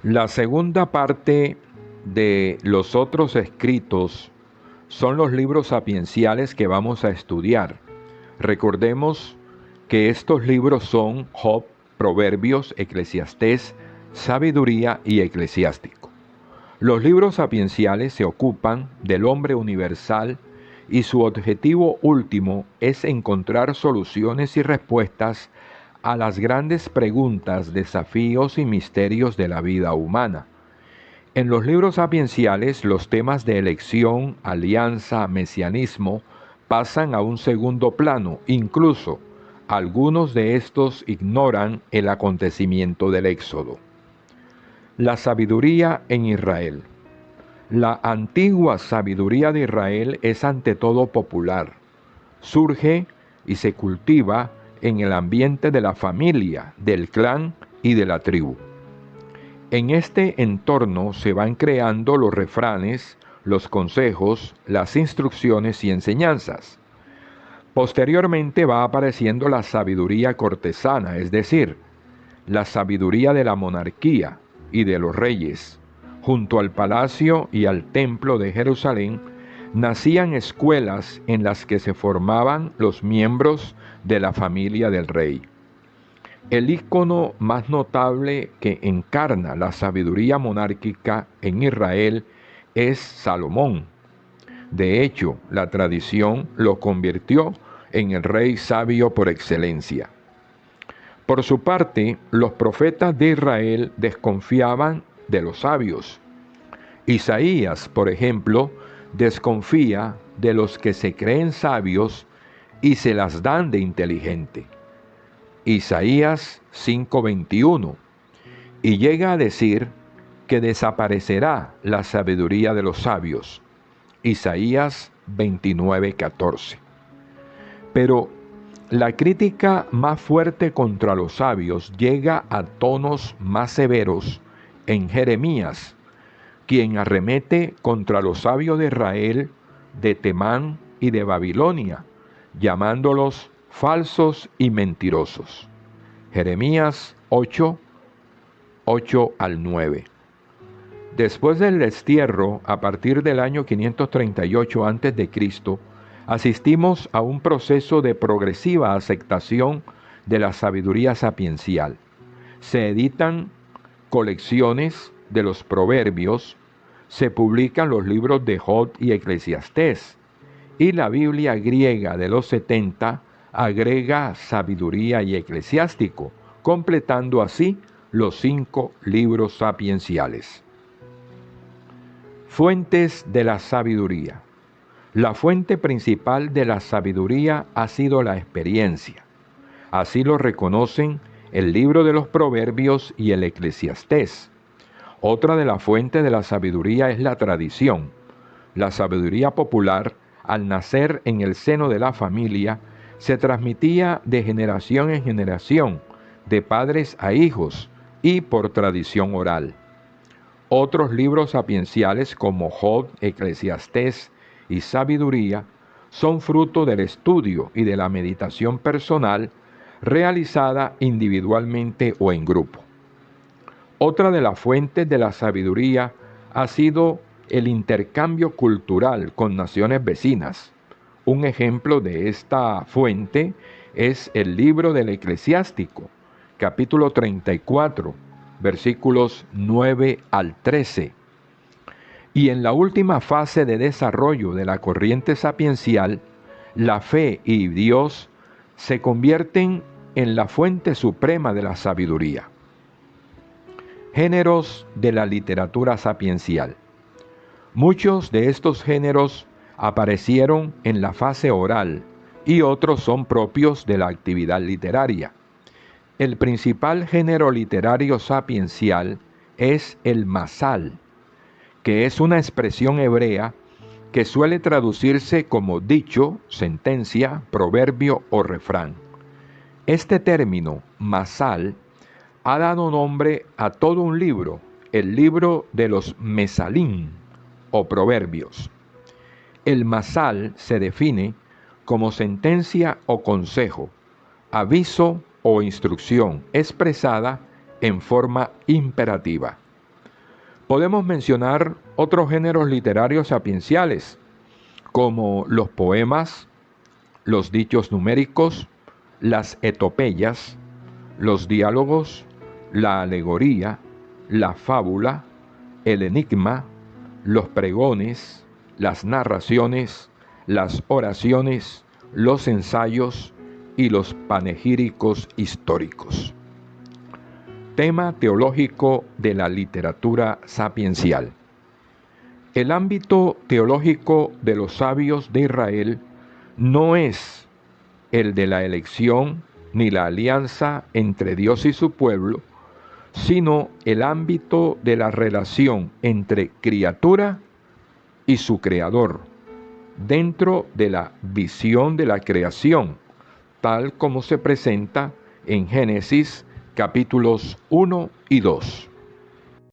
La segunda parte de los otros escritos son los libros sapienciales que vamos a estudiar. Recordemos que estos libros son Job, Proverbios, Eclesiastés, Sabiduría y Eclesiástico. Los libros sapienciales se ocupan del hombre universal y su objetivo último es encontrar soluciones y respuestas a las grandes preguntas, desafíos y misterios de la vida humana. En los libros sapienciales, los temas de elección, alianza, mesianismo pasan a un segundo plano. Incluso, algunos de estos ignoran el acontecimiento del Éxodo. La sabiduría en Israel. La antigua sabiduría de Israel es ante todo popular. Surge y se cultiva en el ambiente de la familia, del clan y de la tribu. En este entorno se van creando los refranes, los consejos, las instrucciones y enseñanzas. Posteriormente va apareciendo la sabiduría cortesana, es decir, la sabiduría de la monarquía y de los reyes. Junto al palacio y al templo de Jerusalén nacían escuelas en las que se formaban los miembros de la familia del rey. El ícono más notable que encarna la sabiduría monárquica en Israel es Salomón. De hecho, la tradición lo convirtió en el rey sabio por excelencia. Por su parte, los profetas de Israel desconfiaban de los sabios. Isaías, por ejemplo, desconfía de los que se creen sabios y se las dan de inteligente. Isaías 5:21, y llega a decir que desaparecerá la sabiduría de los sabios. Isaías 29:14. Pero la crítica más fuerte contra los sabios llega a tonos más severos en Jeremías, quien arremete contra los sabios de Israel, de Temán y de Babilonia, llamándolos falsos y mentirosos. Jeremías 8 al 9. Después del destierro, a partir del año 538 a.C., asistimos a un proceso de progresiva aceptación de la sabiduría sapiencial. Se editan colecciones de los proverbios, se publican los libros de Job y Eclesiastés, y la Biblia griega de los 70 agrega sabiduría y eclesiástico, completando así los 5 libros sapienciales. Fuentes de la sabiduría. La fuente principal de la sabiduría ha sido la experiencia. Así lo reconocen el libro de los Proverbios y el Eclesiastés. Otra de las fuentes de la sabiduría es la tradición. La sabiduría popular, al nacer en el seno de la familia, se transmitía de generación en generación, de padres a hijos y por tradición oral. Otros libros sapienciales como Job, Eclesiastés y Sabiduría son fruto del estudio y de la meditación personal realizada individualmente o en grupo. Otra de las fuentes de la sabiduría ha sido el intercambio cultural con naciones vecinas. Un ejemplo de esta fuente es el libro del Eclesiástico, capítulo 34, versículos 9 al 13. Y en la última fase de desarrollo de la corriente sapiencial, la fe y Dios se convierten en la fuente suprema de la sabiduría. Géneros de la literatura sapiencial. Muchos de estos géneros aparecieron en la fase oral y otros son propios de la actividad literaria. El principal género literario sapiencial es el masal, que es una expresión hebrea que suele traducirse como dicho, sentencia, proverbio o refrán. Este término, masal, ha dado nombre a todo un libro, el libro de los mesalín o proverbios. El masal se define como sentencia o consejo, aviso o instrucción expresada en forma imperativa. Podemos mencionar otros géneros literarios sapienciales, como los poemas, los dichos numéricos, las epopeyas, los diálogos, la alegoría, la fábula, el enigma, los pregones, las narraciones, las oraciones, los ensayos y los panegíricos históricos. Tema teológico de la literatura sapiencial. El ámbito teológico de los sabios de Israel no es el de la elección ni la alianza entre Dios y su pueblo, sino el ámbito de la relación entre criatura y su creador, dentro de la visión de la creación, tal como se presenta en Génesis capítulos 1 y 2.